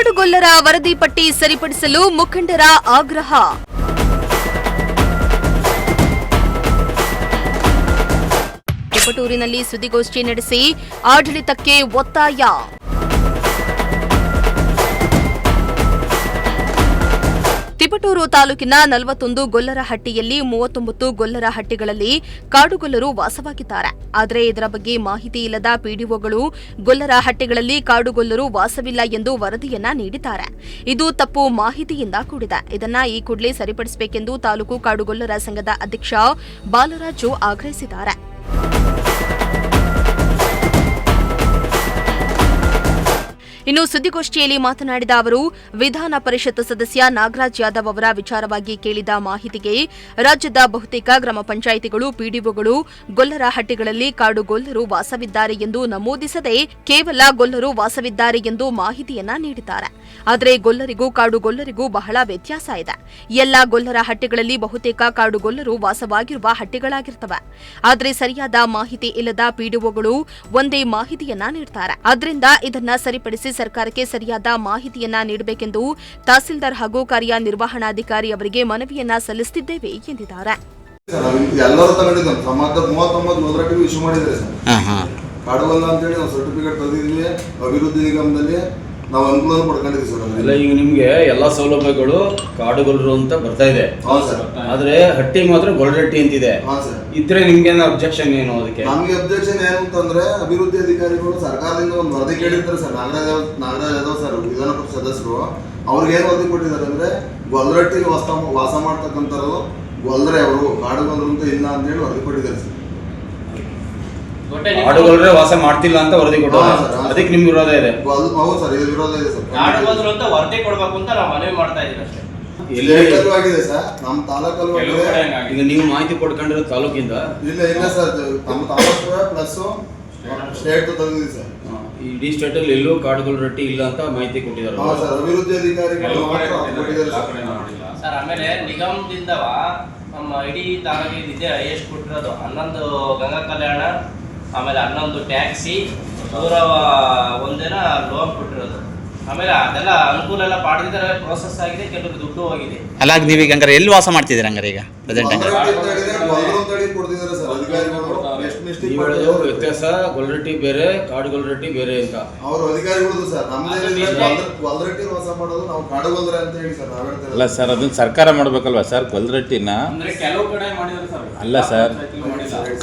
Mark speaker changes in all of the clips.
Speaker 1: ಕಾಡುಗೊಲ್ಲರ ವರದಿ ಪಟ್ಟಿ ಸರಿಪಡಿಸಲು ಮುಖಂಡರ ಆಗ್ರಹ. ತಿಪಟೂರಿನಲ್ಲಿ ಸುದ್ದಿಗೋಷ್ಠಿ ನಡೆಸಿ ಆಡಳಿತಕ್ಕೆ ಒತ್ತಾಯ. ತಿಪಟೂರು ತಾಲೂಕಿನ 41 ಗೊಲ್ಲರಹಟ್ಟಿಯಲ್ಲಿ 39 ಗೊಲ್ಲರಹಟ್ಟಿಗಳಲ್ಲಿ ಕಾಡುಗೊಲ್ಲರು ವಾಸವಾಗಿದ್ದಾರೆ. ಆದರೆ ಇದರ ಬಗ್ಗೆ ಮಾಹಿತಿ ಇಲ್ಲದ ಪಿಡಿಒಗಳು ಗೊಲ್ಲರಹಟ್ಟಿಗಳಲ್ಲಿ ಕಾಡುಗೊಲ್ಲರು ವಾಸವಿಲ್ಲ ಎಂದು ವರದಿಯನ್ನ ನೀಡಿದ್ದಾರೆ. ಇದು ತಪ್ಪು ಮಾಹಿತಿಯಿಂದ ಕೂಡಿದೆ. ಇದನ್ನ ಈ ಕೂಡಲೇ ಸರಿಪಡಿಸಬೇಕೆಂದು ತಾಲೂಕು ಕಾಡುಗೊಲ್ಲರ ಸಂಘದ ಅಧ್ಯಕ್ಷ ಬಾಲರಾಜು ಆಗ್ರಹಿಸಿದ್ದಾರೆ. ಇನ್ನು ಸುದ್ದಿಗೋಷ್ಠಿಯಲ್ಲಿ ಮಾತನಾಡಿದ ಅವರು, ವಿಧಾನ ಪರಿಷತ್ ಸದಸ್ಯ ನಾಗರಾಜ್ ಯಾದವ್ ಅವರ ವಿಚಾರವಾಗಿ ಕೇಳಿದ ಮಾಹಿತಿಗೆ ರಾಜ್ಯದ ಬಹುತೇಕ ಗ್ರಾಮ ಪಂಚಾಯಿತಿಗಳು ಪಿಡಿಒಗಳು ಗೊಲ್ಲರಹಟ್ಟಿಗಳಲ್ಲಿ ಕಾಡುಗೊಲ್ಲರು ವಾಸವಿದ್ದಾರೆ ಎಂದು ನಮೂದಿಸದೆ ಕೇವಲ ಗೊಲ್ಲರು ವಾಸವಿದ್ದಾರೆ ಎಂದು ಮಾಹಿತಿಯನ್ನ ನೀಡಿದ್ದಾರೆ. ಆದರೆ ಗೊಲ್ಲರಿಗೂ ಕಾಡುಗೊಲ್ಲರಿಗೂ ಬಹಳ ವ್ಯತ್ಯಾಸ ಇದೆ. ಎಲ್ಲ ಗೊಲ್ಲರಹಟ್ಟಿಗಳಲ್ಲಿ ಬಹುತೇಕ ಕಾಡುಗೊಲ್ಲರು ವಾಸವಾಗಿರುವ ಹಟ್ಟಿಗಳಾಗಿರ್ತವೆ. ಆದರೆ ಸರಿಯಾದ ಮಾಹಿತಿ ಇಲ್ಲದ ಪಿಡಿಒಗಳು ಒಂದೇ ಮಾಹಿತಿಯನ್ನ ನೀಡುತ್ತಾರೆ. ಆದ್ದರಿಂದ ಇದನ್ನ ಸರಿಪಡಿಸಿ ಸರ್ಕಾರಕ್ಕೆ ಸರಿಯಾದ ಮಾಹಿತಿಯನ್ನ ನೀಡಬೇಕೆಂದು ತಹಸೀಲ್ದಾರ್ ಹಾಗೂ ಕಾರ್ಯನಿರ್ವಹಣಾಧಿಕಾರಿ ಅವರಿಗೆ ಮನವಿಯನ್ನ ಸಲ್ಲಿಸುತ್ತಿದ್ದೇವೆ ಎಂದಿದ್ದಾರೆ.
Speaker 2: ಎಲ್ಲರೂ ತಗೊಂಡಿದ್ದ 39 ಇಶ್ಯೂ ಮಾಡಿದ್ರೆ ಕಾಡುಗೊಲ್ಲ ಅಂತ ಹೇಳಿ ನಾವು ಸರ್ಟಿಫಿಕೇಟ್ ತಂದಿದ್ವಿ. ಅಭಿವೃದ್ಧಿ ನಿಗಮದಲ್ಲಿ ನಾವು ಅನುಕೂಲ ಪಡ್ಕೊಂಡಿದ್ವಿ ಸರ್.
Speaker 3: ಎಲ್ಲ ಈಗ ನಿಮ್ಗೆ ಎಲ್ಲಾ ಸೌಲಭ್ಯಗಳು ಕಾಡುಗೊಲ್ಲರು ಅಂತ ಬರ್ತಾ ಇದೆ. ಆದ್ರೆ ಹಟ್ಟಿ ಮಾತ್ರ ಗೊಲ್ಲರಟ್ಟಿ ಅಂತಿದೆ. ಇದ್ರೆ ನಿಮ್ಗೆ ಅಬ್ಜೆಕ್ಷನ್ ಏನು? ಅದಕ್ಕೆ
Speaker 2: ನಮ್ಗೆ ಅಬ್ಜೆಕ್ಷನ್ ಏನು ಅಂತಂದ್ರೆ, ಅಭಿವೃದ್ಧಿ ಅಧಿಕಾರಿಗಳು ಸರ್ಕಾರದಿಂದ ಒಂದು ವರದಿ ಕೇಳಿರ್ತಾರೆ ಸರ್. ನಾಗರಾಜ್ ಯಾದವ್ ಸರ್ ವಿಧಾನ ಪರಿಷತ್ ಸದಸ್ಯರು ಅವ್ರಿಗೆ ಏನು ವರದಿ ಕೊಟ್ಟಿದ್ದಾರೆ ಅಂದ್ರೆ, ಗೊಲ್ಲರಟ್ಟಿಲಿ ವಾಸ ಮಾಡ್ತಕ್ಕಂಥವ್ರು ಗೊಲ್ಲರೆ ಅವರು ಕಾಡುಗೊಲ್ಲರು ಅಂತ ಇಲ್ಲ ಅಂತ ಹೇಳಿ ವರದಿ ಕೊಟ್ಟಿದ್ದಾರೆ ಸರ್.
Speaker 3: ಕಾಡುಗೊಲ್ಲರೆ ವಾಸ ಮಾಡ್ತಿಲ್ಲ ಅಂತ ವರದಿ ಕೊಟ್ಟರು. ಅದಕ್ಕೆ ನಿಮ್ ವಿರೋಧ ಇದೆ?
Speaker 2: ಹೌದು ಸರ್, ಇದು ವಿರೋಧ ಇದೆ ಸರ್.
Speaker 4: ಕಾಡುಗೊಲ್ಲರು ಅಂತ ವರದಿ ಕೊಡಬೇಕು ಅಂತ ನಾವು ಮನವಿ ಮಾಡ್ತಾ ಇದೀವಿ ಅಷ್ಟೇ.
Speaker 2: ಆಗಿದೆ ಸರ್, ನಮ್ಮ ತಾಲೂಕಲ್ಲೂ
Speaker 3: ಈಗ ನೀವು ಮಾಹಿತಿ ಕೊಡ್ಕೊಂಡಿರೋ ತಾಲೂಕಿಂದ
Speaker 2: ಇಲ್ಲ ಸರ್, ನಮ್ಮ ತಾಲೂಕು ಪ್ಲಸ್ ಸ್ಟೇಟ್ ತಂದಿದ್ದೀವಿ ಸರ್.
Speaker 3: ಇಡೀ ಸ್ಟೇಟ್ ಅಲ್ಲಿ ಎಲ್ಲೂ ಕಾಡುಗೊಲ್ಲರಟ್ಟಿ ಇಲ್ಲ ಅಂತ ಮಾಹಿತಿ ಕೊಟ್ಟಿದ್ದಾರೆ
Speaker 2: ಸರ್. ಅಭಿವೃದ್ಧಿ ಅಧಿಕಾರಿಗಳು
Speaker 4: ಸರ್. ಆಮೇಲೆ ನಿಗಮದಿಂದ ನಮ್ಮ ಇಡೀ ತಾಲೂಕಿದೆ ಎಷ್ಟು ಕೊಟ್ಟಿರೋದು 11 ಗಂಗಾ ಕಲ್ಯಾಣ, ಆಮೇಲೆ 11 ಟ್ಯಾಕ್ಸಿ, 101 ಲೋನ್ ಕೊಟ್ಟಿರೋದು. ಆಮೇಲೆ ಅದೆಲ್ಲ ಅನುಕೂಲ ಎಲ್ಲ ಪಡೆದಿದ್ದಾರೆ, ಪ್ರೋಸೆಸ್ ಆಗಿದೆ, ಕೆಲವರು ದುಡ್ಡು ಹೋಗಿದೆ.
Speaker 5: ಅಲ್ಲ, ನೀವೀಗ ಹಂಗಾರೆ ಎಲ್ಲಿ ವಾಸ ಮಾಡ್ತಿದ್ದೀರ? ಹಂಗಾರೆ ಈಗ ಪ್ರೆಸೆಂಟ್
Speaker 3: ವ್ಯತ್ಯಾಸ ಗೊಲ್ಲರಟ್ಟಿ ಬೇರೆ, ಕಾಡುಗೊಲ್ಲರಟ್ಟಿ ಬೇರೆ ಅಂತ
Speaker 2: ಅವರು ಅಧಿಕಾರಿಗಳು ಸರ್. ಗೊಲ್ಲರಟ್ಟಿ ವಾಸ ಮಾಡೋದು ನಾವು ಕಾಡುಗೊಲ್ಲರೆ ಅಂತ ಹೇಳಿ ಸರ್ ನಾವು ಹೇಳ್ತೇವೆ.
Speaker 6: ಅಲ್ಲ ಸರ್, ಅದನ್ನ ಸರ್ಕಾರ ಮಾಡ್ಬೇಕಲ್ವಾ ಸರ್? ಗೊಲ್ಲರಟ್ಟಿನ
Speaker 4: ಕೆಲವು ಕಡೆ ಮಾಡಿದ್ದಾರೆ ಸರ್.
Speaker 6: ಅಲ್ಲ ಸರ್,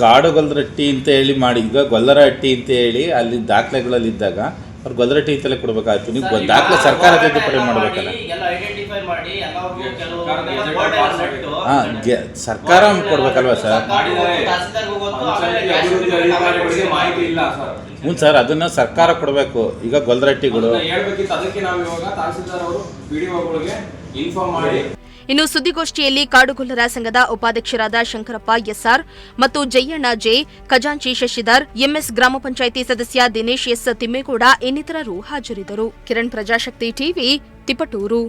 Speaker 6: ಕಾಡುಗೊಲ್ಲರಟ್ಟಿ ಅಂತ ಹೇಳಿ ಮಾಡಿ, ಈಗ ಗೊಲ್ಲರಹಟ್ಟಿ ಅಂತ ಹೇಳಿ ಅಲ್ಲಿ ದಾಖಲೆಗಳಲ್ಲಿ ಇದ್ದಾಗ ಅವ್ರು ಗೊಲ್ಲರಟ್ಟಿ ಅಂತಲೇ ಕೊಡ್ಬೇಕಾಯ್ತು. ನೀವು ದಾಖಲೆ ಸರ್ಕಾರ ತಿದ್ದುಪಡಿ ಮಾಡ್ಬೇಕಲ್ಲ. ಸರ್ಕಾರ ಕೊಡ್ಬೇಕಲ್ವಾ ಸರ್? ಹ್ಞೂ ಸರ್, ಅದನ್ನ ಸರ್ಕಾರ ಕೊಡಬೇಕು. ಈಗ ಗೊಲ್ಲರಟ್ಟಿಗಳು
Speaker 1: ಇನ್ನು ಸುದ್ದಿಗೋಷ್ಠಿಯಲ್ಲಿ ಕಾಡುಗೊಲ್ಲರ ಸಂಘದ ಉಪಾಧ್ಯಕ್ಷರಾದ ಶಂಕರಪ್ಪ ಎಸ್ಆರ್ ಮತ್ತು ಜಯಣ್ಣ ಜೆ, ಖಜಾಂಚಿ ಶಶಿಧರ್, ಎಂಎಸ್ ಗ್ರಾಮ ಪಂಚಾಯಿತಿ ಸದಸ್ಯ ದಿನೇಶ್ ಎಸ್ ತಿಮ್ಮೇಗೌಡ ಇನ್ನಿತರರು ಹಾಜರಿದ್ದರು. ಕಿರಣ್, ಪ್ರಜಾಶಕ್ತಿ ಟಿವಿ, ತಿಪಟೂರು.